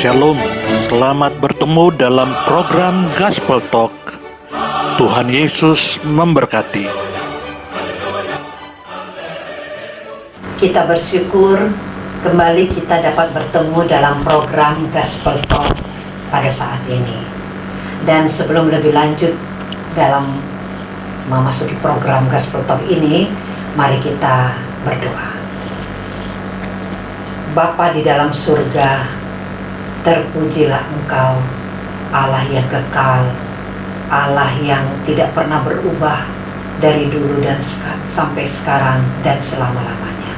Shalom, selamat bertemu dalam program Gospel Talk. Tuhan Yesus memberkati. Kita bersyukur kembali kita dapat bertemu dalam program Gospel Talk pada saat ini. Dan sebelum lebih lanjut dalam memasuki program Gospel Talk ini, mari kita berdoa. Bapa di dalam surga, terpujilah Engkau, Allah yang kekal, Allah yang tidak pernah berubah dari dulu dan sampai sekarang dan selama-lamanya.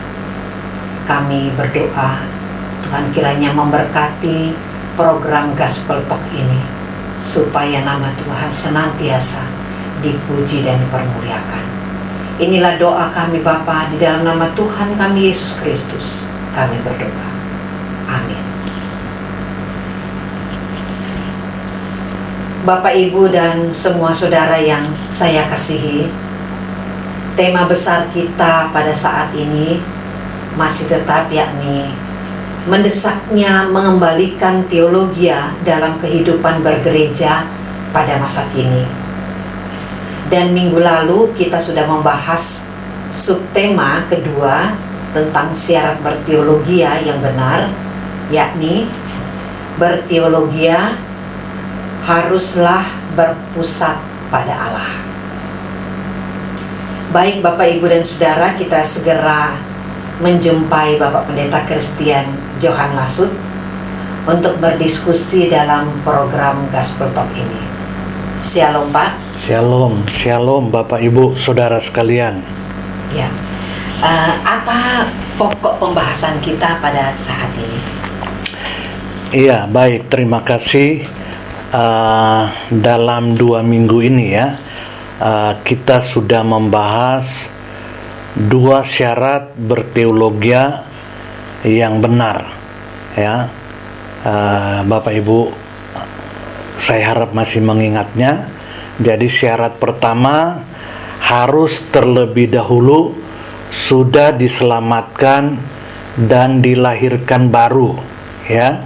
Kami berdoa, Tuhan kiranya memberkati program Gospel Talk ini, supaya nama Tuhan senantiasa dipuji dan dipermuliakan. Inilah doa kami Bapa, di dalam nama Tuhan kami Yesus Kristus kami berdoa. Amin. Bapak, Ibu, dan semua saudara yang saya kasihi, tema besar kita pada saat ini masih tetap, yakni mendesaknya mengembalikan teologi dalam kehidupan bergereja pada masa kini. Dan minggu lalu kita sudah membahas subtema kedua tentang syarat berteologia yang benar, yakni berteologia haruslah berpusat pada Allah. Baik Bapak, Ibu, dan Saudara, kita segera menjumpai Bapak Pendeta Christian Johan Lasut untuk berdiskusi dalam program Gospel Talk ini. Shalom Pak. Shalom, shalom Bapak Ibu Saudara sekalian. Ya, apa pokok pembahasan kita pada saat ini? Iya, baik, terima kasih. Dalam 2 minggu ini ya, kita sudah membahas 2 syarat berteologia yang benar ya. Bapak Ibu, saya harap masih mengingatnya. Jadi syarat pertama, harus terlebih dahulu sudah diselamatkan dan dilahirkan baru ya.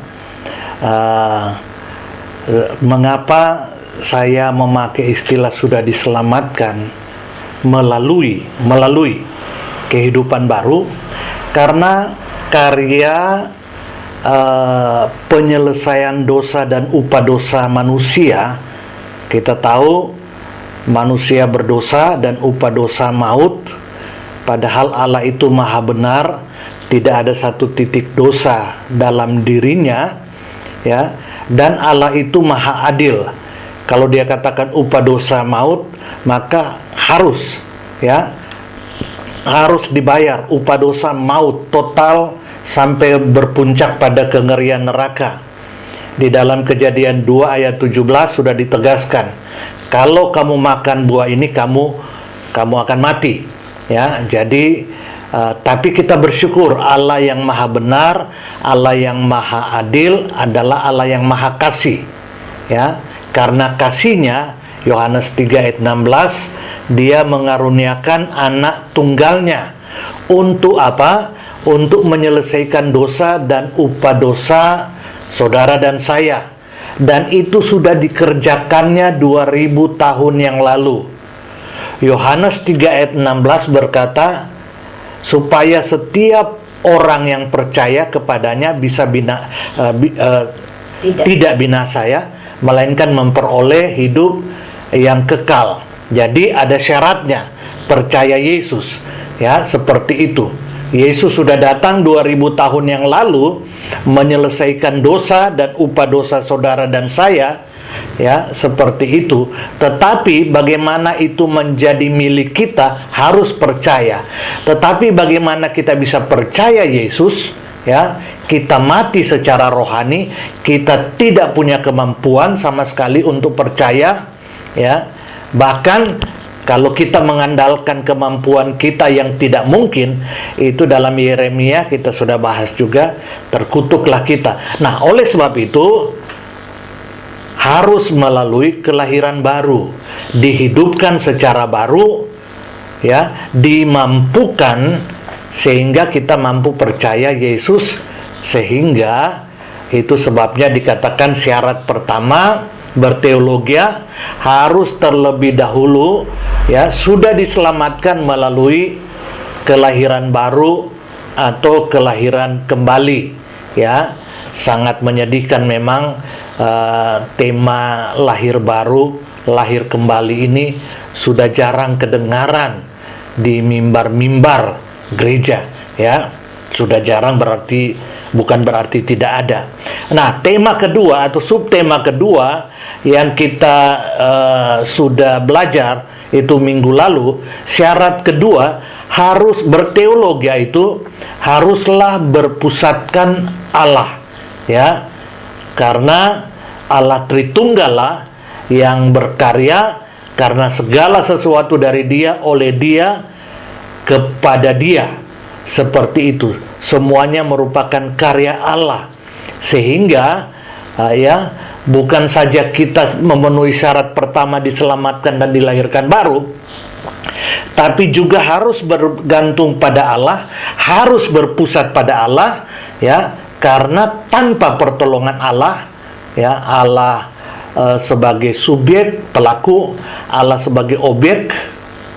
Mengapa saya memakai istilah sudah diselamatkan melalui kehidupan baru? Karena karya penyelesaian dosa dan upah dosa manusia, kita tahu manusia berdosa dan upah dosa maut, padahal Allah itu maha benar, tidak ada satu titik dosa dalam dirinya ya. Dan Allah itu maha adil. Kalau dia katakan upah dosa maut, maka harus dibayar upah dosa maut total sampai berpuncak pada kengerian neraka. Di dalam Kejadian 2 ayat 17 sudah ditegaskan, kalau kamu makan buah ini kamu akan mati ya. Jadi tapi kita bersyukur Allah yang maha benar, Allah yang maha adil adalah Allah yang maha kasih ya. Karena kasihnya, Yohanes 3 ayat 16, dia mengaruniakan anak tunggalnya. Untuk apa? Untuk menyelesaikan dosa dan upah dosa saudara dan saya. Dan itu sudah dikerjakannya 2000 tahun yang lalu. Yohanes 3 ayat 16 berkata, supaya setiap orang yang percaya kepadanya bisa tidak binasa ya, melainkan memperoleh hidup yang kekal. Jadi ada syaratnya, percaya Yesus ya, seperti itu. Yesus sudah datang 2000 tahun yang lalu menyelesaikan dosa dan upah dosa saudara dan saya ya, seperti itu. Tetapi bagaimana itu menjadi milik kita, harus percaya. Tetapi bagaimana kita bisa percaya Yesus ya, kita mati secara rohani, kita tidak punya kemampuan sama sekali untuk percaya ya. Bahkan kalau kita mengandalkan kemampuan kita yang tidak mungkin, itu dalam Yeremia kita sudah bahas juga, terkutuklah kita. Nah, oleh sebab itu harus melalui kelahiran baru, dihidupkan secara baru ya, dimampukan sehingga kita mampu percaya Yesus, sehingga Itu sebabnya dikatakan syarat pertama berteologia harus terlebih dahulu ya sudah diselamatkan melalui kelahiran baru atau kelahiran kembali. Ya, sangat menyedihkan memang tema lahir baru, lahir kembali ini sudah jarang kedengaran di mimbar-mimbar gereja, ya. Sudah jarang, bukan berarti tidak ada. Nah, tema kedua atau subtema kedua yang kita sudah belajar itu minggu lalu, syarat kedua harus berteologi, yaitu haruslah berpusatkan Allah, ya. Karena Allah Tritunggal lah yang berkarya, karena segala sesuatu dari Dia, oleh Dia, kepada Dia. Seperti itu. Semuanya merupakan karya Allah. Sehingga ya, bukan saja kita memenuhi syarat pertama diselamatkan dan dilahirkan baru, tapi juga harus bergantung pada Allah, harus berpusat pada Allah, ya, karena tanpa pertolongan Allah, ya, Allah sebagai subjek pelaku, Allah sebagai objek,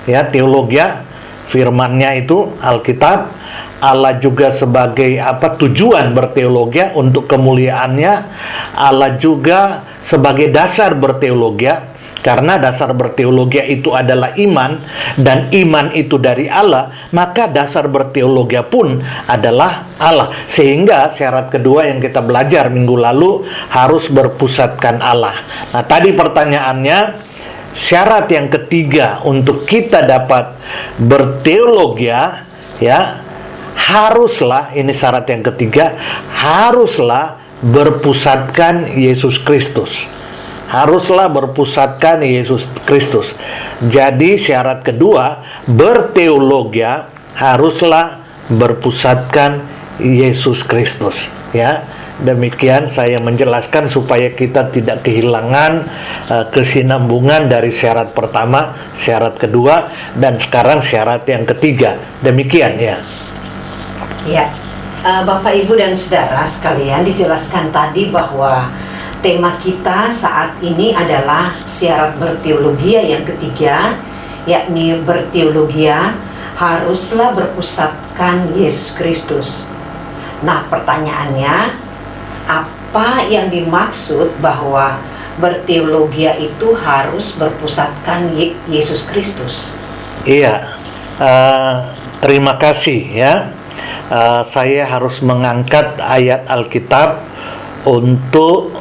ya, teologia, firman-Nya itu Alkitab, Allah juga sebagai tujuan berteologia untuk kemuliaannya, Allah juga sebagai dasar berteologia. Karena dasar berteologia itu adalah iman, dan iman itu dari Allah, maka dasar berteologia pun adalah Allah. Sehingga syarat kedua yang kita belajar minggu lalu harus berpusatkan Allah. Nah, tadi pertanyaannya, syarat yang ketiga untuk kita dapat berteologia, ya, haruslah, ini syarat yang ketiga, haruslah berpusatkan Yesus Kristus. Haruslah berpusatkan Yesus Kristus. Jadi syarat kedua, berteologia haruslah berpusatkan Yesus Kristus, ya. Demikian saya menjelaskan supaya kita tidak kehilangan kesinambungan dari syarat pertama, syarat kedua, dan sekarang syarat yang ketiga. Demikian, ya. Ya, Bapak, Ibu, dan Saudara sekalian, dijelaskan tadi bahwa tema kita saat ini adalah syarat berteologia yang ketiga, yakni berteologia haruslah berpusatkan Yesus Kristus. Nah, pertanyaannya, apa yang dimaksud bahwa berteologia itu harus berpusatkan Yesus Kristus? Iya, terima kasih, ya. Saya harus mengangkat ayat Alkitab untuk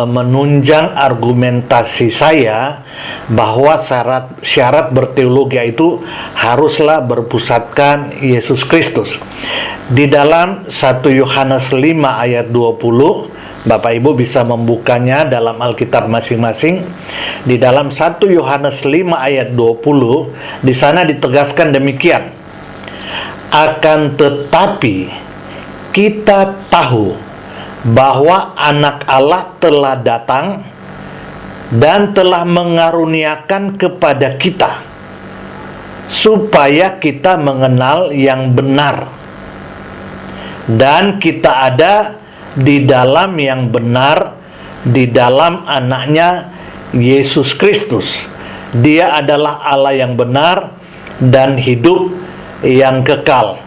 menunjang argumentasi saya bahwa syarat berteologia itu haruslah berpusatkan Yesus Kristus. Di dalam 1 Yohanes 5 ayat 20, Bapak Ibu bisa membukanya dalam Alkitab masing-masing. Di dalam 1 Yohanes 5 ayat 20, di sana ditegaskan demikian: akan tetapi kita tahu bahwa Anak Allah telah datang dan telah mengaruniakan kepada kita supaya kita mengenal yang benar, dan kita ada di dalam yang benar, di dalam Anaknya Yesus Kristus. Dia adalah Allah yang benar dan hidup yang kekal.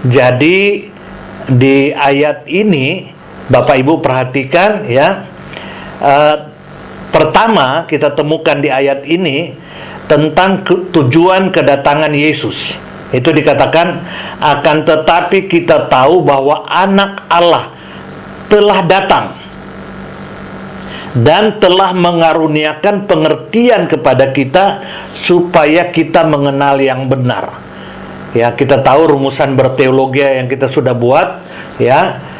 Jadi di ayat ini Bapak Ibu perhatikan, ya. Pertama kita temukan di ayat ini tentang tujuan kedatangan Yesus. Itu dikatakan, akan tetapi kita tahu bahwa Anak Allah telah datang dan telah mengaruniakan pengertian kepada kita supaya kita mengenal yang benar. Ya, kita tahu rumusan berteologi yang kita sudah buat, ya.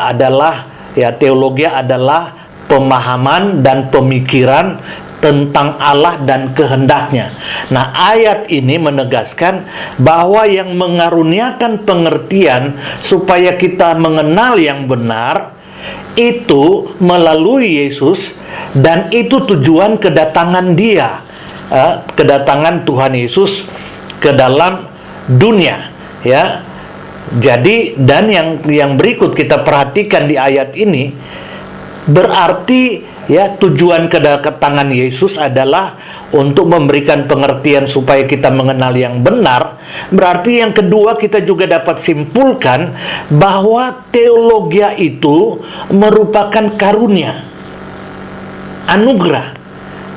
Adalah, ya, teologi adalah pemahaman dan pemikiran tentang Allah dan kehendaknya. Nah, ayat ini menegaskan bahwa yang mengaruniakan pengertian supaya kita mengenal yang benar itu melalui Yesus, dan itu tujuan kedatangan Dia, kedatangan Tuhan Yesus ke dalam dunia, ya. Jadi dan yang berikut kita perhatikan di ayat ini, berarti ya tujuan kedatangan Yesus adalah untuk memberikan pengertian supaya kita mengenal yang benar. Berarti yang kedua kita juga dapat simpulkan bahwa teologia itu merupakan karunia, anugerah.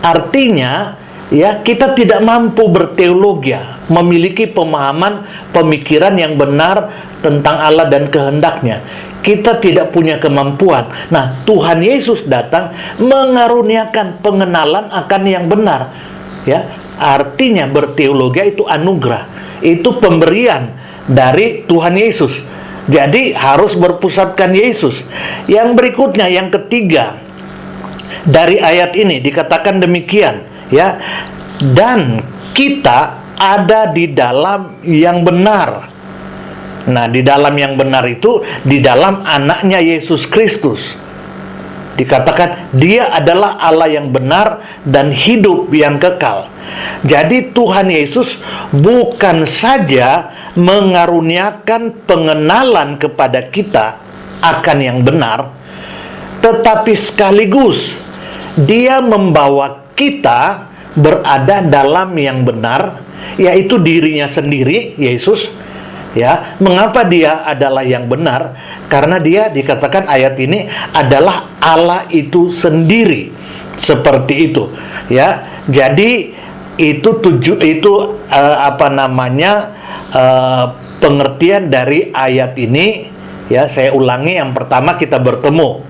Artinya ya kita tidak mampu berteologia, memiliki pemahaman pemikiran yang benar tentang Allah dan kehendaknya. Kita tidak punya kemampuan. Nah, Tuhan Yesus datang mengaruniakan pengenalan akan yang benar. Ya, artinya berteologi itu anugerah. Itu pemberian dari Tuhan Yesus. Jadi harus berpusatkan Yesus. Yang berikutnya, yang ketiga, dari ayat ini dikatakan demikian, ya. Dan kita ada di dalam yang benar. Nah, di dalam yang benar itu di dalam anaknya Yesus Kristus. Dikatakan dia adalah Allah yang benar dan hidup yang kekal. Jadi Tuhan Yesus bukan saja mengaruniakan pengenalan kepada kita akan yang benar, tetapi sekaligus dia membawa kita berada dalam yang benar, yaitu dirinya sendiri, Yesus. Ya, mengapa dia adalah yang benar? Karena dia dikatakan ayat ini adalah Allah itu sendiri. Seperti itu. Ya, jadi itu pengertian dari ayat ini. Ya, saya ulangi, yang pertama kita bertemu.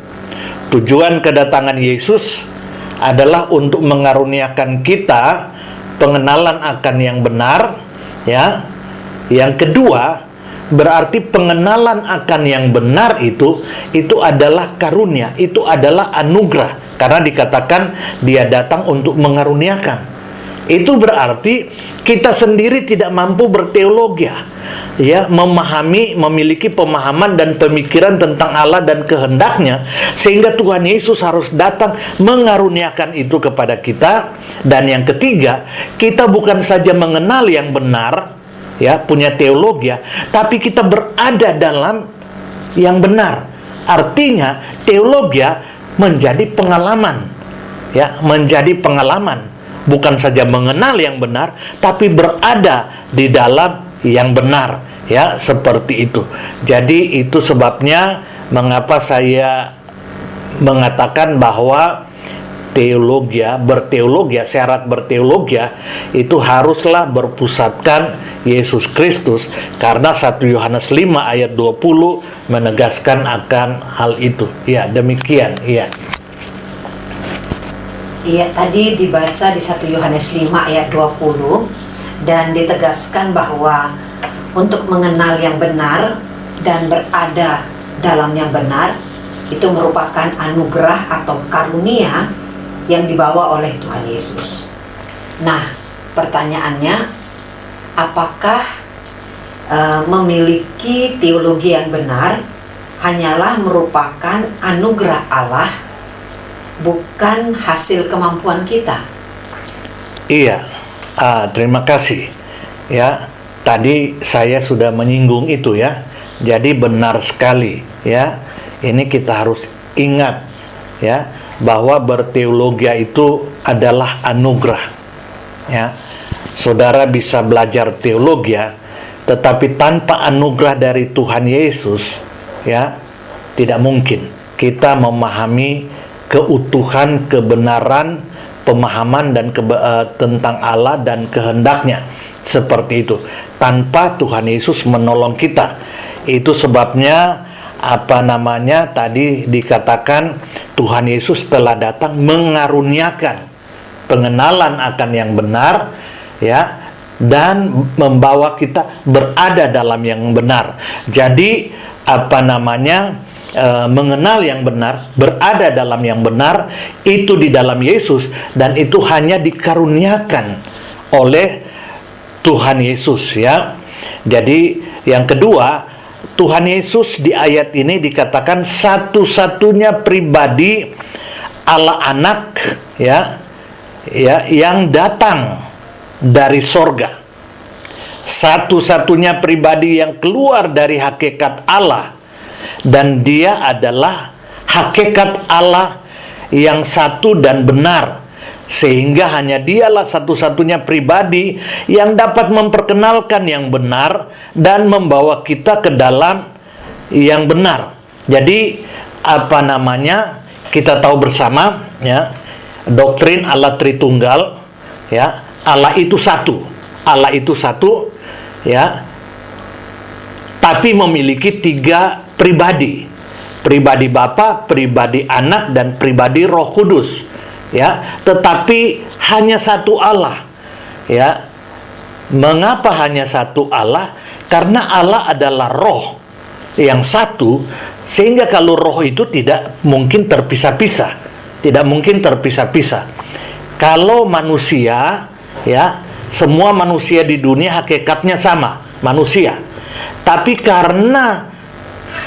Tujuan kedatangan Yesus adalah untuk mengaruniakan kita pengenalan akan yang benar, ya. Yang kedua, berarti pengenalan akan yang benar itu adalah karunia, itu adalah anugerah. Karena dikatakan dia datang untuk mengaruniakan. Itu berarti kita sendiri tidak mampu berteologi, ya, memiliki pemahaman dan pemikiran tentang Allah dan kehendaknya, sehingga Tuhan Yesus harus datang mengaruniakan itu kepada kita. Dan yang ketiga, kita bukan saja mengenal yang benar, ya, punya teologi, tapi kita berada dalam yang benar. Artinya teologi menjadi pengalaman, ya, menjadi pengalaman, bukan saja mengenal yang benar, tapi berada di dalam yang benar, ya, seperti itu. Jadi itu sebabnya mengapa saya mengatakan bahwa berteologi, syarat berteologi itu haruslah berpusatkan Yesus Kristus, karena 1 Yohanes 5 ayat 20 menegaskan akan hal itu. Ya, demikian, ya. Iya, tadi dibaca di 1 Yohanes 5 ayat 20 dan ditegaskan bahwa untuk mengenal yang benar dan berada dalam yang benar itu merupakan anugerah atau karunia yang dibawa oleh Tuhan Yesus. Nah, pertanyaannya, apakah memiliki teologi yang benar hanyalah merupakan anugerah Allah, bukan hasil kemampuan kita? Iya, terima kasih. Ya, tadi saya sudah menyinggung itu, ya. Jadi benar sekali, ya. Ini kita harus ingat, ya, bahwa berteologi itu adalah anugerah. Ya, saudara bisa belajar teologi, tetapi tanpa anugerah dari Tuhan Yesus, ya, tidak mungkin kita memahami keutuhan, kebenaran, pemahaman dan tentang Allah dan kehendaknya. Seperti itu. Tanpa Tuhan Yesus menolong kita. Itu sebabnya tadi dikatakan Tuhan Yesus telah datang mengaruniakan pengenalan akan yang benar, ya, dan membawa kita berada dalam yang benar. Jadi mengenal yang benar, berada dalam yang benar itu di dalam Yesus, dan itu hanya dikaruniakan oleh Tuhan Yesus, ya. Jadi yang kedua, Tuhan Yesus di ayat ini dikatakan satu-satunya pribadi Allah Anak, ya, yang datang dari sorga. satu-satunya pribadi yang keluar dari hakikat Allah, dan dia adalah hakikat Allah yang satu dan benar, sehingga hanya dialah satu-satunya pribadi yang dapat memperkenalkan yang benar dan membawa kita ke dalam yang benar. Jadi kita tahu bersama, ya, doktrin Allah Tritunggal, ya, Allah itu satu, ya, tapi memiliki 3 pribadi: pribadi Bapa, pribadi Anak, dan pribadi Roh Kudus, ya. Tetapi hanya satu Allah, ya. Mengapa hanya satu Allah? Karena Allah adalah Roh yang satu, sehingga kalau Roh itu tidak mungkin terpisah-pisah, Kalau manusia, ya, semua manusia di dunia hakikatnya sama, manusia. Tapi karena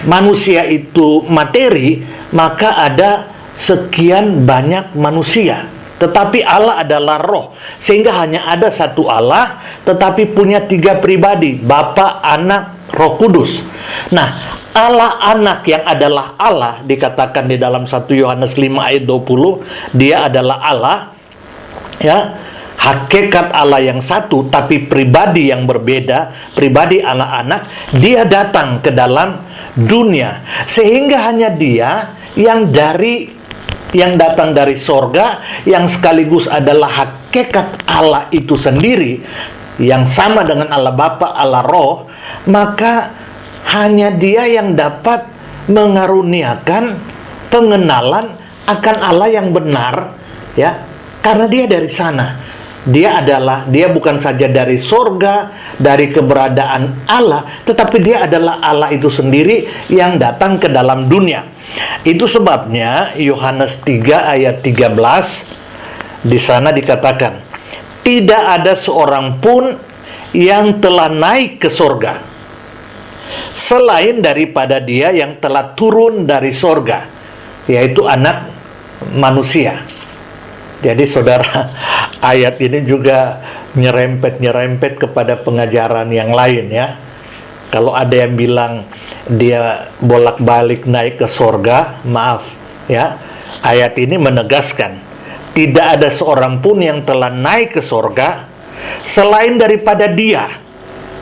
manusia itu materi, maka ada sekian banyak manusia. Tetapi Allah adalah Roh, sehingga hanya ada satu Allah, tetapi punya 3 pribadi: Bapa, Anak, Roh Kudus. Nah, Allah Anak yang adalah Allah, dikatakan di dalam 1 Yohanes 5 ayat 20, dia adalah Allah, ya, hakikat Allah yang satu, tapi pribadi yang berbeda, pribadi Allah Anak. Dia datang ke dalam dunia, sehingga hanya dia yang datang dari sorga, yang sekaligus adalah hakikat Allah itu sendiri, yang sama dengan Allah Bapa, Allah Roh. Maka hanya dia yang dapat mengaruniakan pengenalan akan Allah yang benar, ya, karena dia dari sana. Dia bukan saja dari sorga, dari keberadaan Allah, tetapi dia adalah Allah itu sendiri yang datang ke dalam dunia. Itu sebabnya Yohanes 3 ayat 13 di sana dikatakan, tidak ada seorang pun yang telah naik ke sorga selain daripada dia yang telah turun dari sorga, yaitu Anak Manusia. Jadi saudara, ayat ini juga nyerempet kepada pengajaran yang lain, ya. Kalau ada yang bilang dia bolak-balik naik ke sorga, maaf, ya. Ayat ini menegaskan tidak ada seorang pun yang telah naik ke sorga selain daripada dia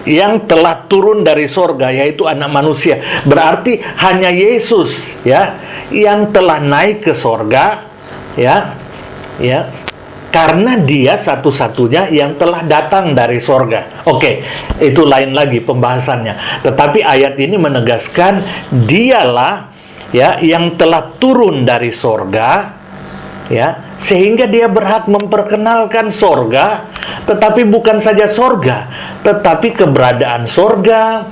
yang telah turun dari sorga, yaitu Anak Manusia. Berarti hanya Yesus, ya, yang telah naik ke sorga, ya, karena dia satu-satunya yang telah datang dari sorga. Oke, itu lain lagi pembahasannya. Tetapi ayat ini menegaskan dialah, ya, yang telah turun dari sorga, ya, sehingga dia berhak memperkenalkan sorga. Tetapi bukan saja sorga, tetapi keberadaan sorga,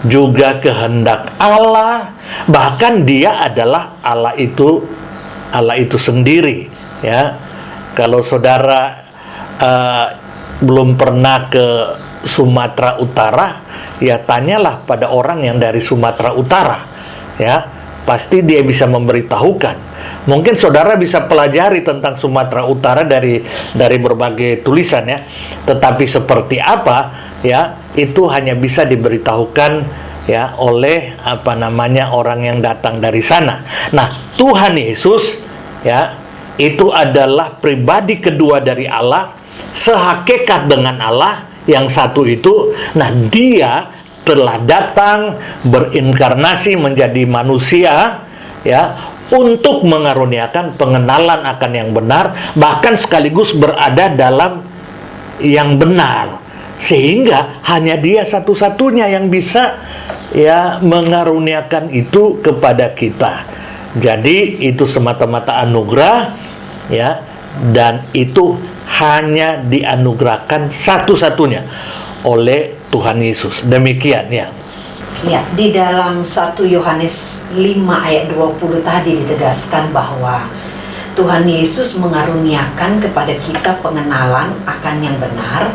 juga kehendak Allah, bahkan dia adalah Allah itu sendiri, ya. Kalau saudara belum pernah ke Sumatera Utara, ya tanyalah pada orang yang dari Sumatera Utara, ya, pasti dia bisa memberitahukan. Mungkin saudara bisa pelajari tentang Sumatera Utara dari berbagai tulisan, ya. Tetapi seperti apa, ya, itu hanya bisa diberitahukan, ya, oleh orang yang datang dari sana. Nah, Tuhan Yesus, ya, itu adalah pribadi kedua dari Allah, sehakikat dengan Allah yang satu itu. Nah, dia telah datang berinkarnasi menjadi manusia, ya, untuk mengaruniakan pengenalan akan yang benar, bahkan sekaligus berada dalam yang benar, sehingga hanya dia satu-satunya yang bisa, ya, mengaruniakan itu kepada kita. Jadi itu semata-mata anugerah, ya, dan itu hanya dianugerahkan satu-satunya oleh Tuhan Yesus. Demikian, ya. Ya, di dalam 1 Yohanes 5 ayat 20 tadi ditegaskan bahwa Tuhan Yesus mengaruniakan kepada kita pengenalan akan yang benar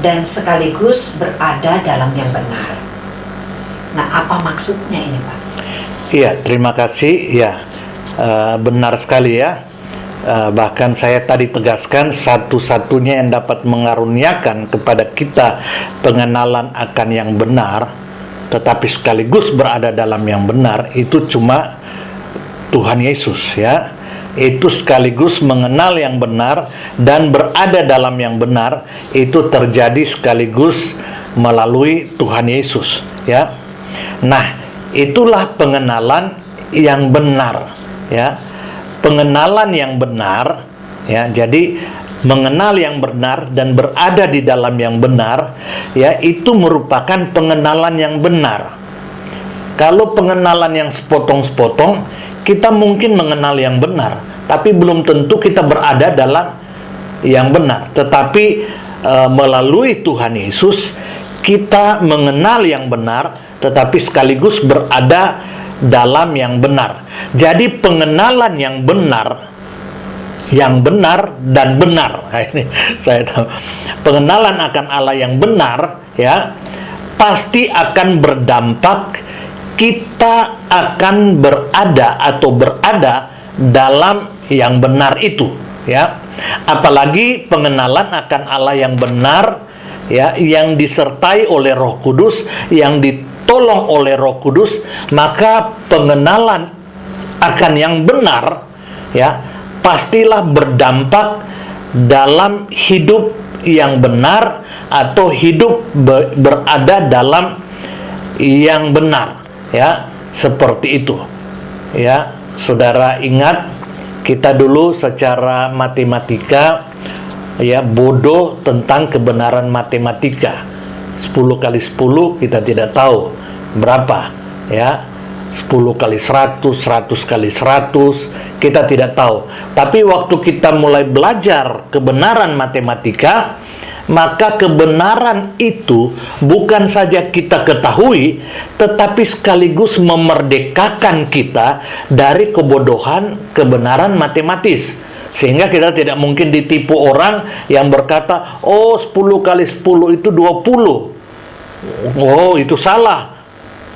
dan sekaligus berada dalam yang benar. Nah, apa maksudnya ini, Pak? Iya, terima kasih. Ya, benar sekali, ya. Bahkan saya tadi tegaskan, satu-satunya yang dapat mengaruniakan kepada kita pengenalan akan yang benar, tetapi sekaligus berada dalam yang benar, itu cuma Tuhan Yesus, ya. Itu sekaligus mengenal yang benar dan berada dalam yang benar, itu terjadi sekaligus melalui Tuhan Yesus, ya. Nah, itulah pengenalan yang benar, ya. Pengenalan yang benar, ya. Jadi mengenal yang benar dan berada di dalam yang benar, ya, itu merupakan pengenalan yang benar. Kalau pengenalan yang sepotong-sepotong, kita mungkin mengenal yang benar, tapi belum tentu kita berada dalam yang benar. Tetapi melalui Tuhan Yesus, kita mengenal yang benar, tetapi sekaligus berada dalam yang benar. Jadi pengenalan yang benar dan benar. Nah, ini saya tahu. Pengenalan akan Allah yang benar, ya, pasti akan berdampak kita akan berada dalam yang benar itu, ya. Apalagi pengenalan akan Allah yang benar, ya, yang disertai oleh Roh Kudus, yang ditolong oleh Roh Kudus, maka pengenalan akan yang benar, ya, pastilah berdampak dalam hidup yang benar atau hidup berada dalam yang benar, ya, seperti itu, ya. Saudara ingat, kita dulu secara matematika, ya, bodoh tentang kebenaran matematika. 10 kali 10 kita tidak tahu berapa, ya. 10 kali 100, 100 kali 100, kita tidak tahu. Tapi waktu kita mulai belajar kebenaran matematika, maka kebenaran itu bukan saja kita ketahui, tetapi sekaligus memerdekakan kita dari kebodohan kebenaran matematis. Sehingga kita tidak mungkin ditipu orang yang berkata, oh 10 kali 10 itu 20. Oh, itu salah.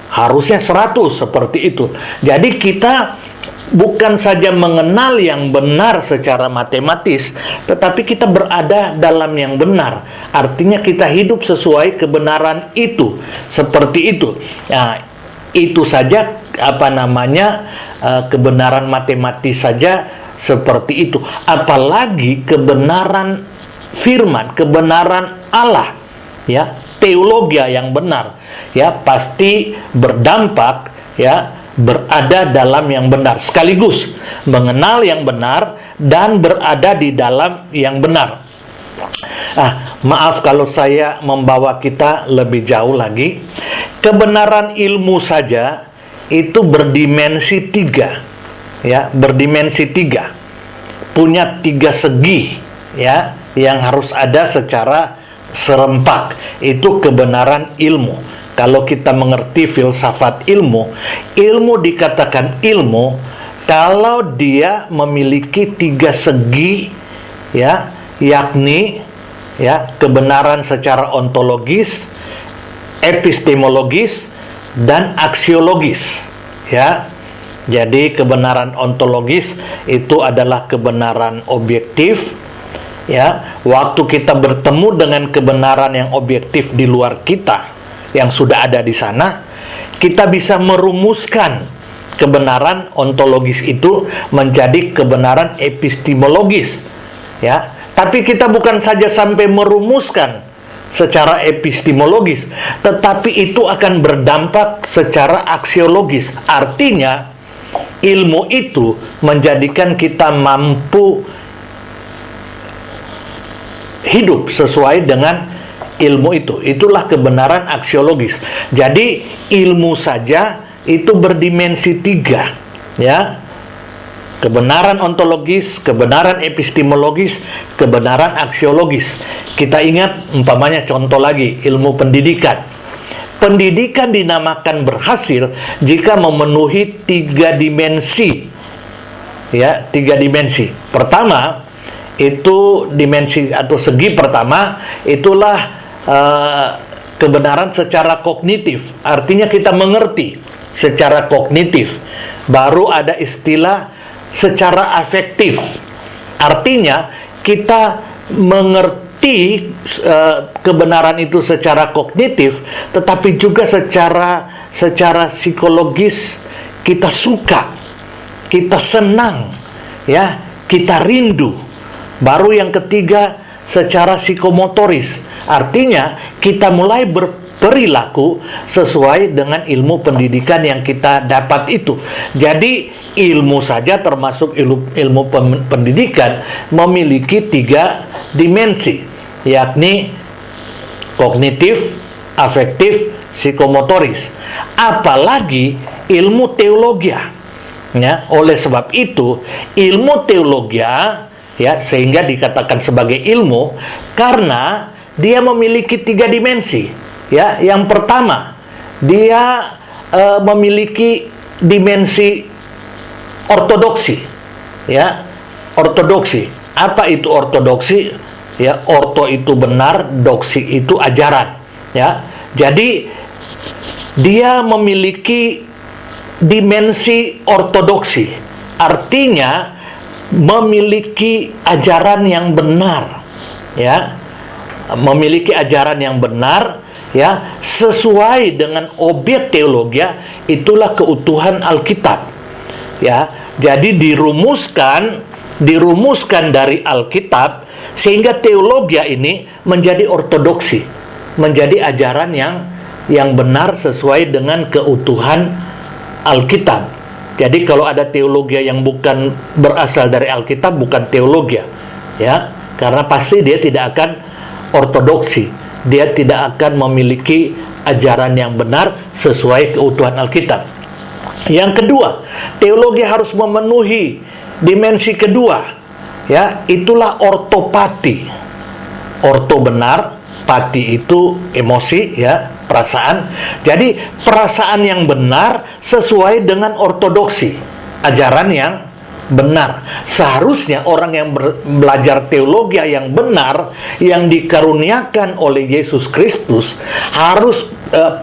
Harusnya 100, seperti itu. Jadi kita bukan saja mengenal yang benar secara matematis, tetapi kita berada dalam yang benar. Artinya kita hidup sesuai kebenaran itu, seperti itu. Nah, itu saja kebenaran matematis saja seperti itu. Apalagi kebenaran firman, kebenaran Allah, ya, teologi yang benar, ya, pasti berdampak, ya, berada dalam yang benar, sekaligus mengenal yang benar dan berada di dalam yang benar. Maaf kalau saya membawa kita lebih jauh lagi. Kebenaran ilmu saja itu berdimensi 3, ya, berdimensi 3, punya 3 segi, ya, yang harus ada secara serempak. Itu kebenaran ilmu. Kalau kita mengerti filsafat ilmu, ilmu dikatakan ilmu kalau dia memiliki 3 segi, ya, yakni, ya, kebenaran secara ontologis, epistemologis, dan aksiologis, ya. Jadi kebenaran ontologis itu adalah kebenaran objektif, ya. Waktu kita bertemu dengan kebenaran yang objektif di luar kita, yang sudah ada di sana, kita bisa merumuskan kebenaran ontologis itu menjadi kebenaran epistemologis, ya. Tapi kita bukan saja sampai merumuskan secara epistemologis, tetapi itu akan berdampak secara aksiologis. Artinya ilmu itu menjadikan kita mampu hidup sesuai dengan ilmu itu. Itulah kebenaran aksiologis. Jadi ilmu saja itu berdimensi 3, ya. Kebenaran ontologis, kebenaran epistemologis, kebenaran aksiologis. Kita ingat umpamanya contoh lagi, ilmu pendidikan. Pendidikan dinamakan berhasil jika memenuhi 3 dimensi, ya, 3 dimensi. Pertama, itu dimensi atau segi pertama itulah kebenaran secara kognitif. Artinya kita mengerti secara kognitif. Baru ada istilah secara afektif, Artinya kita mengerti kebenaran itu secara kognitif, tetapi juga secara psikologis kita suka, kita senang, ya, kita rindu. Baru yang ketiga secara psikomotoris, artinya kita mulai berperilaku sesuai dengan ilmu pendidikan yang kita dapat itu. Jadi ilmu saja termasuk ilmu pendidikan memiliki 3 dimensi, yakni kognitif, afektif, psikomotoris. Apalagi ilmu teologi. Ya, oleh sebab itu ilmu teologi, ya, sehingga dikatakan sebagai ilmu karena dia memiliki 3 dimensi. Ya, yang pertama, dia memiliki dimensi ortodoksi. Ya, ortodoksi. Apa itu ortodoksi? Ya, orto itu benar, doksi itu ajaran. Ya, jadi dia memiliki dimensi ortodoksi, artinya memiliki ajaran yang benar, ya, memiliki ajaran yang benar, ya, sesuai dengan objek teologi, itulah keutuhan Alkitab, ya. Jadi dirumuskan dari Alkitab sehingga teologi ini menjadi ortodoksi, menjadi ajaran yang benar sesuai dengan keutuhan Alkitab. Jadi kalau ada teologi yang bukan berasal dari Alkitab, bukan teologi, ya, karena pasti dia tidak akan ortodoksi, dia tidak akan memiliki ajaran yang benar sesuai keutuhan Alkitab. Yang kedua, teologi harus memenuhi dimensi kedua, ya, itulah ortopati. Orto benar, pati itu emosi, ya, perasaan. Jadi perasaan yang benar sesuai dengan ortodoksi, ajaran yang benar. Seharusnya orang yang belajar teologi yang benar, yang dikaruniakan oleh Yesus Kristus, harus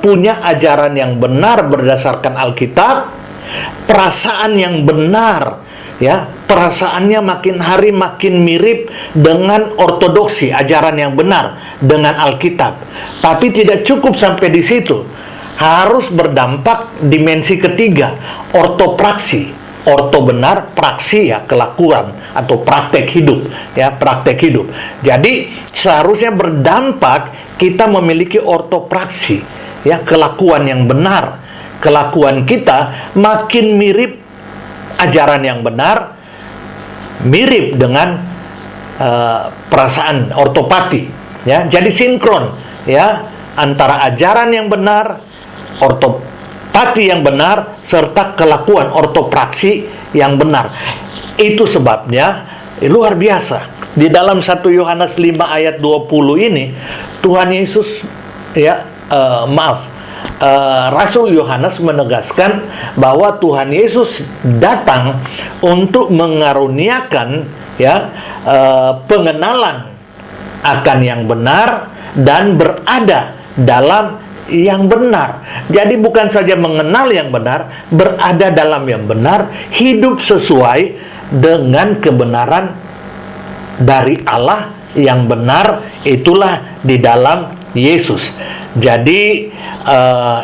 punya ajaran yang benar berdasarkan Alkitab, perasaan yang benar, ya, perasaannya makin hari makin mirip dengan ortodoksi, ajaran yang benar dengan Alkitab. Tapi tidak cukup sampai di situ, harus berdampak dimensi ketiga, ortopraksi. Orto benar, praksi, ya, kelakuan atau praktek hidup, ya, praktek hidup. Jadi seharusnya berdampak kita memiliki ortopraksi, ya, kelakuan yang benar. Kelakuan kita makin mirip ajaran yang benar, mirip dengan perasaan ortopati, ya. Jadi sinkron, ya, antara ajaran yang benar, ortopati yang benar, serta kelakuan ortopraksi yang benar. Itu sebabnya luar biasa. Di dalam 1 Yohanes 5 ayat 20 ini, Tuhan Yesus, ya, Rasul Yohanes menegaskan bahwa Tuhan Yesus datang untuk mengaruniakan, ya, pengenalan akan yang benar dan berada dalam yang benar. Jadi bukan saja mengenal yang benar, berada dalam yang benar, hidup sesuai dengan kebenaran dari Allah yang benar, itulah di dalam Yesus. Jadi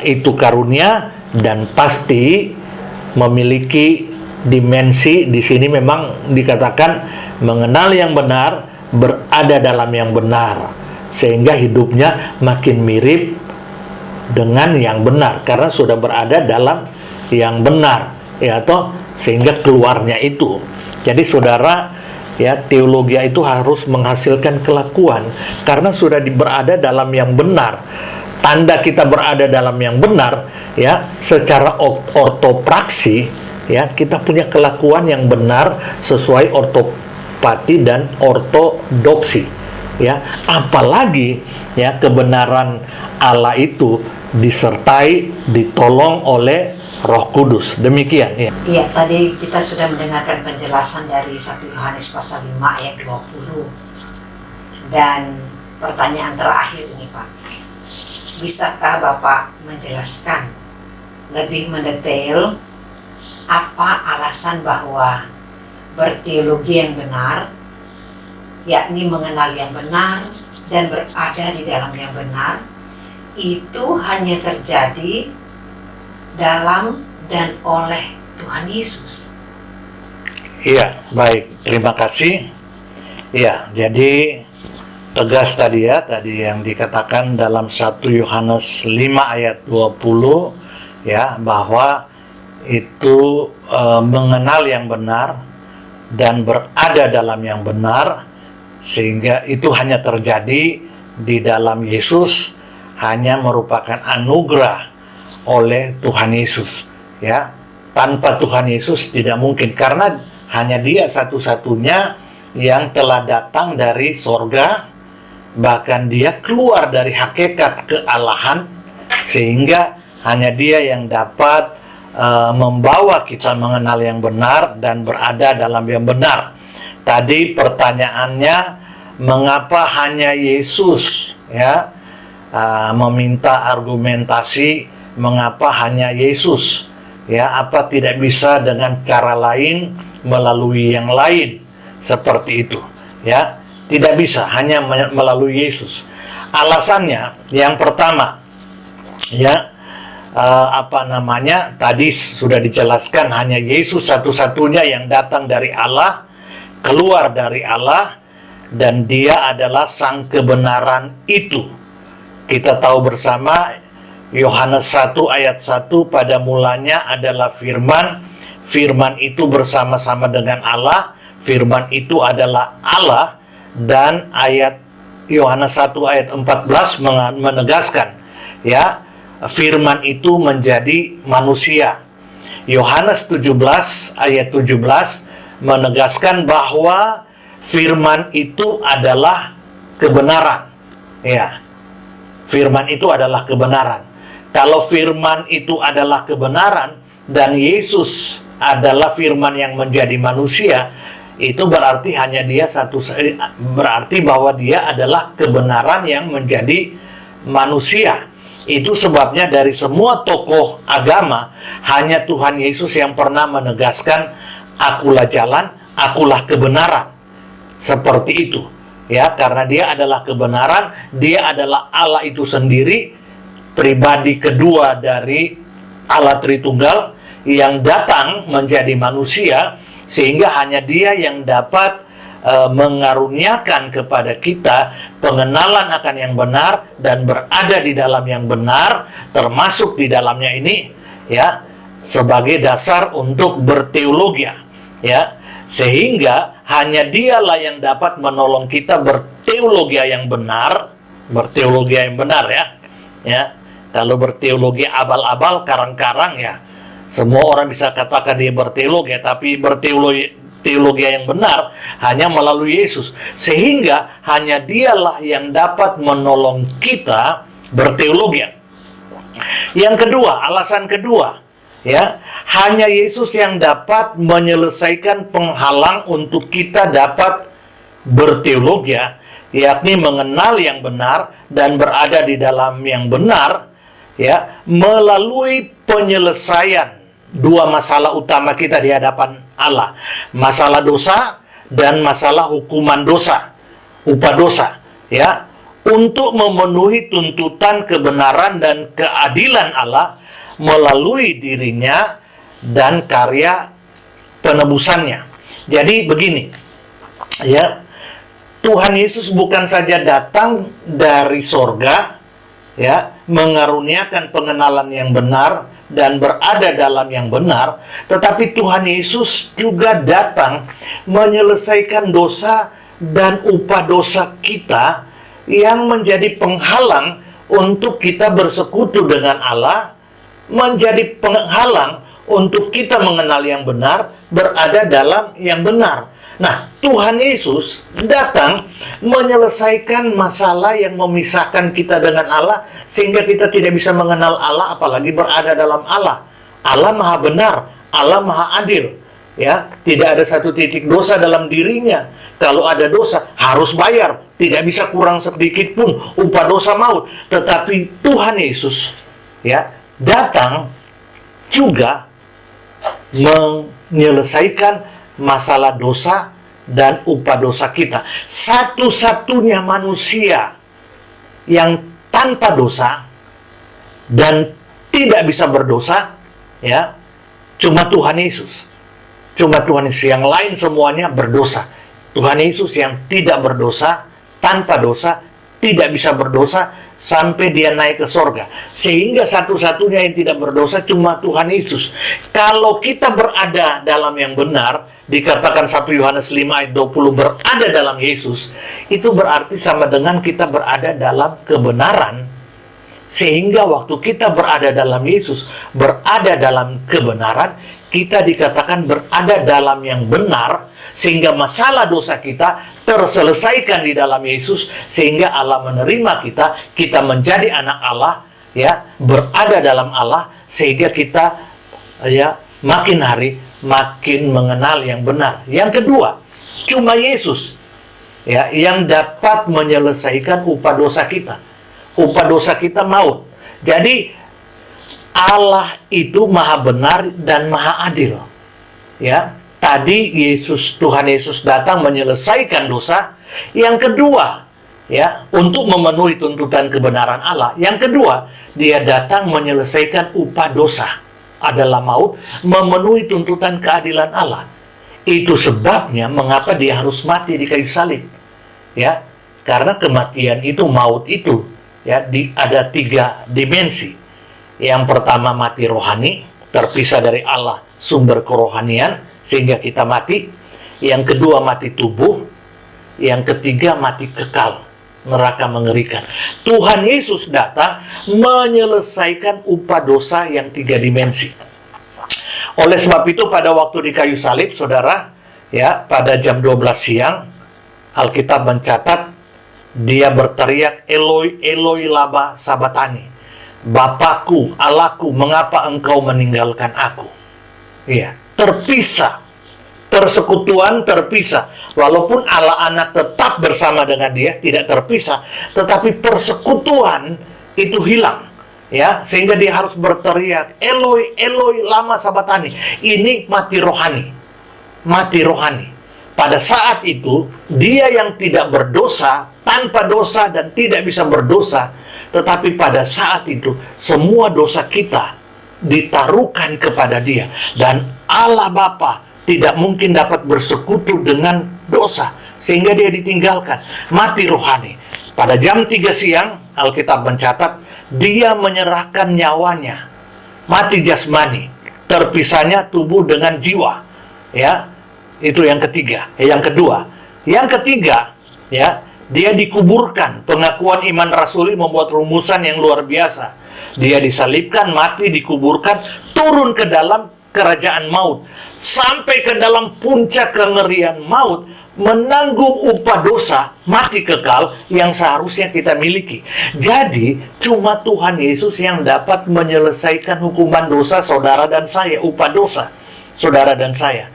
itu karunia dan pasti memiliki dimensi. Di sini memang dikatakan mengenal yang benar, berada dalam yang benar, sehingga hidupnya makin mirip dengan yang benar karena sudah berada dalam yang benar, ya, toh, sehingga keluarnya itu. Jadi saudara, ya, teologi itu harus menghasilkan kelakuan karena sudah berada dalam yang benar. Tanda kita berada dalam yang benar, ya, secara ortopraksi, ya, kita punya kelakuan yang benar sesuai ortopati dan ortodoksi, ya. Apalagi, ya, kebenaran Allah itu disertai, ditolong oleh Roh Kudus. Demikian, ya. Iya, tadi kita sudah mendengarkan penjelasan dari 1 Yohanes pasal 5 ayat 20. Dan pertanyaan terakhir ini, Pak. Bisakah Bapak menjelaskan lebih mendetail apa alasan bahwa berteologi yang benar yakni mengenal yang benar dan berada di dalam yang benar, itu hanya terjadi dalam dan oleh Tuhan Yesus. Iya, baik. Terima kasih. Iya, jadi tegas tadi ya, tadi yang dikatakan dalam 1 Yohanes 5 ayat 20 ya, bahwa itu mengenal yang benar dan berada dalam yang benar, sehingga itu hanya terjadi di dalam Yesus, hanya merupakan anugerah oleh Tuhan Yesus ya. Tanpa Tuhan Yesus tidak mungkin, karena hanya Dia satu-satunya yang telah datang dari sorga, bahkan Dia keluar dari hakikat kealahan, sehingga hanya Dia yang dapat membawa kita mengenal yang benar dan berada dalam yang benar. Tadi pertanyaannya, mengapa hanya Yesus ya, meminta argumentasi mengapa hanya Yesus ya, apa tidak bisa dengan cara lain, melalui yang lain seperti itu ya? Tidak bisa hanya melalui Yesus. Alasannya yang pertama ya, tadi sudah dijelaskan, hanya Yesus satu-satunya yang datang dari Allah, keluar dari Allah, dan Dia adalah sang kebenaran itu. Kita tahu bersama Yohanes 1 ayat 1, pada mulanya adalah firman, firman itu bersama-sama dengan Allah, firman itu adalah Allah. Dan ayat Yohanes 1 ayat 14 menegaskan ya, firman itu menjadi manusia. Yohanes 17 ayat 17 menegaskan bahwa firman itu adalah kebenaran ya. Firman itu adalah kebenaran. Kalau firman itu adalah kebenaran dan Yesus adalah firman yang menjadi manusia, itu berarti hanya Dia berarti bahwa Dia adalah kebenaran yang menjadi manusia. Itu sebabnya dari semua tokoh agama, hanya Tuhan Yesus yang pernah menegaskan, akulah jalan, akulah kebenaran. Seperti itu ya, karena Dia adalah kebenaran, Dia adalah Allah itu sendiri, pribadi kedua dari Allah Tritunggal yang datang menjadi manusia, sehingga hanya Dia yang dapat mengaruniakan kepada kita pengenalan akan yang benar dan berada di dalam yang benar, termasuk di dalamnya ini ya, sebagai dasar untuk berteologia ya, sehingga hanya Dialah yang dapat menolong kita berteologia yang benar, berteologia yang benar ya. Kalau berteologi abal-abal, karang-karang ya, semua orang bisa katakan dia berteologi, tapi berteologi yang benar hanya melalui Yesus, sehingga hanya Dialah yang dapat menolong kita berteologi. Yang kedua, alasan kedua ya, hanya Yesus yang dapat menyelesaikan penghalang untuk kita dapat berteologi, yakni mengenal yang benar dan berada di dalam yang benar ya, melalui penyelesaian dua masalah utama kita di hadapan Allah, masalah dosa dan masalah hukuman dosa, upah dosa ya, untuk memenuhi tuntutan kebenaran dan keadilan Allah melalui dirinya dan karya penebusannya. Jadi begini ya, Tuhan Yesus bukan saja datang dari sorga ya, mengaruniakan pengenalan yang benar dan berada dalam yang benar, tetapi Tuhan Yesus juga datang menyelesaikan dosa dan upah dosa kita yang menjadi penghalang untuk kita bersekutu dengan Allah, menjadi penghalang untuk kita mengenal yang benar, berada dalam yang benar. Nah, Tuhan Yesus datang menyelesaikan masalah yang memisahkan kita dengan Allah, sehingga kita tidak bisa mengenal Allah, apalagi berada dalam Allah. Allah Maha benar, Allah Maha adil. Ya, tidak ada satu titik dosa dalam dirinya. Kalau ada dosa, harus bayar. Tidak bisa kurang sedikit pun, upah dosa maut. Tetapi Tuhan Yesus ya, datang juga menyelesaikan masalah dosa dan upah dosa kita. Satu-satunya manusia yang tanpa dosa dan tidak bisa berdosa, ya, cuma Tuhan Yesus. Cuma Tuhan Yesus, yang lain semuanya berdosa. Tuhan Yesus yang tidak berdosa, tanpa dosa, tidak bisa berdosa sampai dia naik ke sorga. Sehingga satu-satunya yang tidak berdosa cuma Tuhan Yesus. Kalau kita berada dalam yang benar, dikatakan 1 Yohanes 5 ayat 20 berada dalam Yesus, itu berarti sama dengan kita berada dalam kebenaran. Sehingga waktu kita berada dalam Yesus, berada dalam kebenaran, kita dikatakan berada dalam yang benar, sehingga masalah dosa kita terselesaikan di dalam Yesus, sehingga Allah menerima kita, kita menjadi anak Allah, ya, berada dalam Allah, sehingga kita, ya, makin hari makin mengenal yang benar. Yang kedua, cuma Yesus, ya, yang dapat menyelesaikan upah dosa kita. Upah dosa kita maut. Jadi Allah itu maha benar dan maha adil. Ya, tadi Tuhan Yesus datang menyelesaikan dosa. Yang kedua, ya, untuk memenuhi tuntutan kebenaran Allah. Yang kedua, dia datang menyelesaikan upah dosa adalah maut, memenuhi tuntutan keadilan Allah. Itu sebabnya mengapa dia harus mati di kayu salib. Ya, karena kematian itu, maut itu, ya, ada 3 dimensi. Yang pertama mati rohani, terpisah dari Allah, sumber kerohanian, sehingga kita mati. Yang kedua mati tubuh. Yang ketiga mati kekal, neraka mengerikan. Tuhan Yesus datang menyelesaikan upah dosa yang 3 dimensi. Oleh sebab itu pada waktu di kayu salib, saudara, ya, pada jam 12 siang, Alkitab mencatat dia berteriak, Eloi, Eloi lama sabatani. Bapakku, Allahku, mengapa engkau meninggalkan aku? Ya, terpisah. Persekutuan terpisah. Walaupun Allah anak tetap bersama dengan dia, tidak terpisah, tetapi persekutuan itu hilang. Ya, sehingga dia harus berteriak, Eloi, Eloi lama sabatani. Ini mati rohani. Mati rohani. Pada saat itu, dia yang tidak berdosa, tanpa dosa dan tidak bisa berdosa, tetapi pada saat itu semua dosa kita ditaruhkan kepada dia, dan Allah Bapa tidak mungkin dapat bersekutu dengan dosa, sehingga dia ditinggalkan, mati rohani. Pada jam 3 siang Alkitab mencatat dia menyerahkan nyawanya, mati jasmani, terpisahnya tubuh dengan jiwa. Ya, itu yang ketiga. Yang kedua, yang ketiga, ya, dia dikuburkan. Pengakuan iman rasuli membuat rumusan yang luar biasa. Dia disalibkan, mati, dikuburkan, turun ke dalam kerajaan maut, sampai ke dalam puncak kengerian maut, menanggung upah dosa, mati kekal yang seharusnya kita miliki. Jadi, cuma Tuhan Yesus yang dapat menyelesaikan hukuman dosa saudara dan saya, upah dosa saudara dan saya.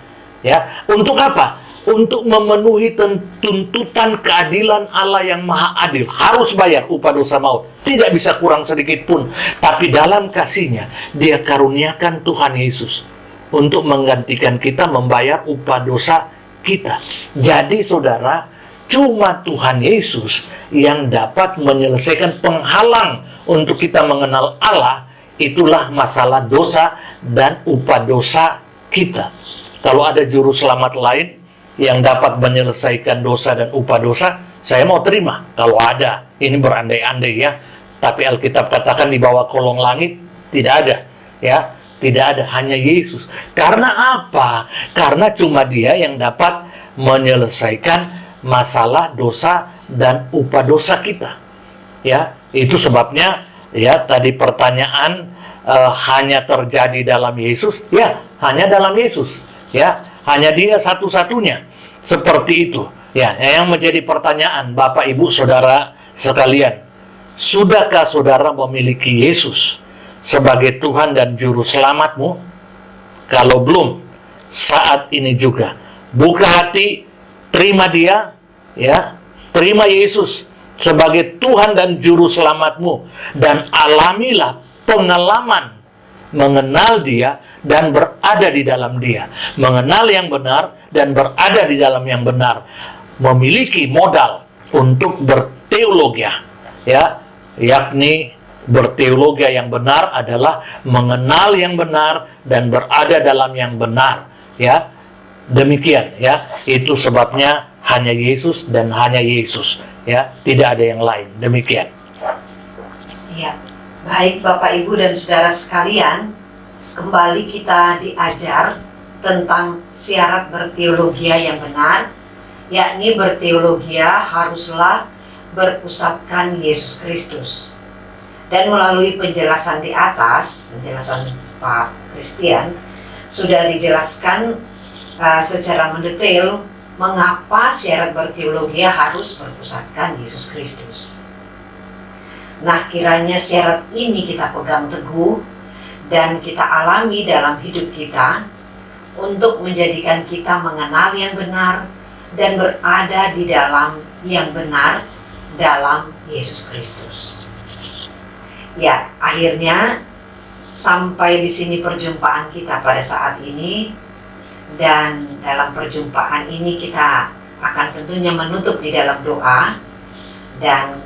Ya, untuk apa? Untuk memenuhi tuntutan keadilan Allah yang maha adil. Harus bayar upah dosa maut. Tidak bisa kurang sedikit pun. Tapi dalam kasihnya, dia karuniakan Tuhan Yesus untuk menggantikan kita, membayar upah dosa kita. Jadi saudara, cuma Tuhan Yesus yang dapat menyelesaikan penghalang untuk kita mengenal Allah. Itulah masalah dosa dan upah dosa kita. Kalau ada juru selamat lain yang dapat menyelesaikan dosa dan upah dosa, saya mau terima. Kalau ada, ini berandai-andai ya. Tapi Alkitab katakan di bawah kolong langit tidak ada, ya, tidak ada, hanya Yesus. Karena apa? Karena cuma Dia yang dapat menyelesaikan masalah dosa dan upah dosa kita. Ya, itu sebabnya ya tadi pertanyaan hanya terjadi dalam Yesus, ya, hanya dalam Yesus, ya. Hanya Dia satu-satunya seperti itu. Ya, yang menjadi pertanyaan Bapak, Ibu, Saudara sekalian, sudahkah saudara memiliki Yesus sebagai Tuhan dan Juru Selamatmu? Kalau belum, saat ini juga buka hati, terima Dia, ya, terima Yesus sebagai Tuhan dan Juru Selamatmu, dan alamilah pengalaman mengenal Dia dan berada di dalam Dia. Mengenal yang benar dan berada di dalam yang benar. Memiliki modal untuk berteologia, ya, yakni berteologia yang benar adalah mengenal yang benar dan berada dalam yang benar, ya. Demikian, ya. Itu sebabnya hanya Yesus dan hanya Yesus, ya. Tidak ada yang lain. Demikian. Ya, baik Bapak Ibu dan saudara sekalian, kembali kita diajar tentang syarat berteologia yang benar, yakni berteologia haruslah berpusatkan Yesus Kristus. Dan melalui penjelasan di atas, penjelasan Pak Christian, sudah dijelaskan secara mendetail mengapa syarat berteologia harus berpusatkan Yesus Kristus. Nah, kiranya syarat ini kita pegang teguh dan kita alami dalam hidup kita untuk menjadikan kita mengenal yang benar dan berada di dalam yang benar dalam Yesus Kristus. Ya, akhirnya sampai di sini perjumpaan kita pada saat ini, dan dalam perjumpaan ini kita akan tentunya menutup di dalam doa dan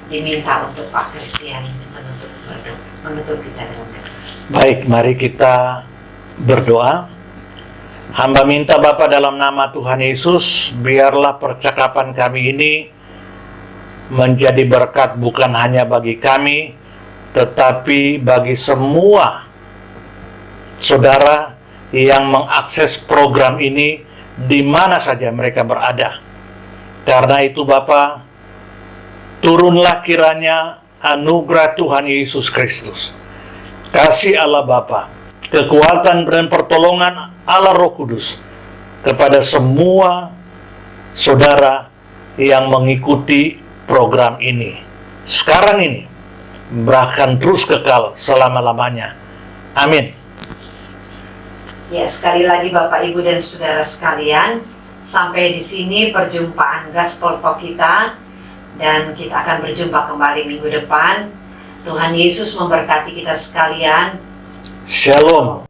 diminta untuk Pak Christian menutup kita dalam doa. Baik, mari kita berdoa. Hamba minta Bapa dalam nama Tuhan Yesus, biarlah percakapan kami ini menjadi berkat bukan hanya bagi kami, tetapi bagi semua saudara yang mengakses program ini di mana saja mereka berada. Karena itu Bapa, turunlah kiranya anugerah Tuhan Yesus Kristus, kasih Allah Bapa, kekuatan dan pertolongan Allah Roh Kudus kepada semua saudara yang mengikuti program ini sekarang ini, bahkan terus kekal selama-lamanya. Amin. Ya, sekali lagi Bapak Ibu dan saudara sekalian, sampai di sini perjumpaan Gospel Talk kita, dan kita akan berjumpa kembali minggu depan. Tuhan Yesus memberkati kita sekalian. Shalom.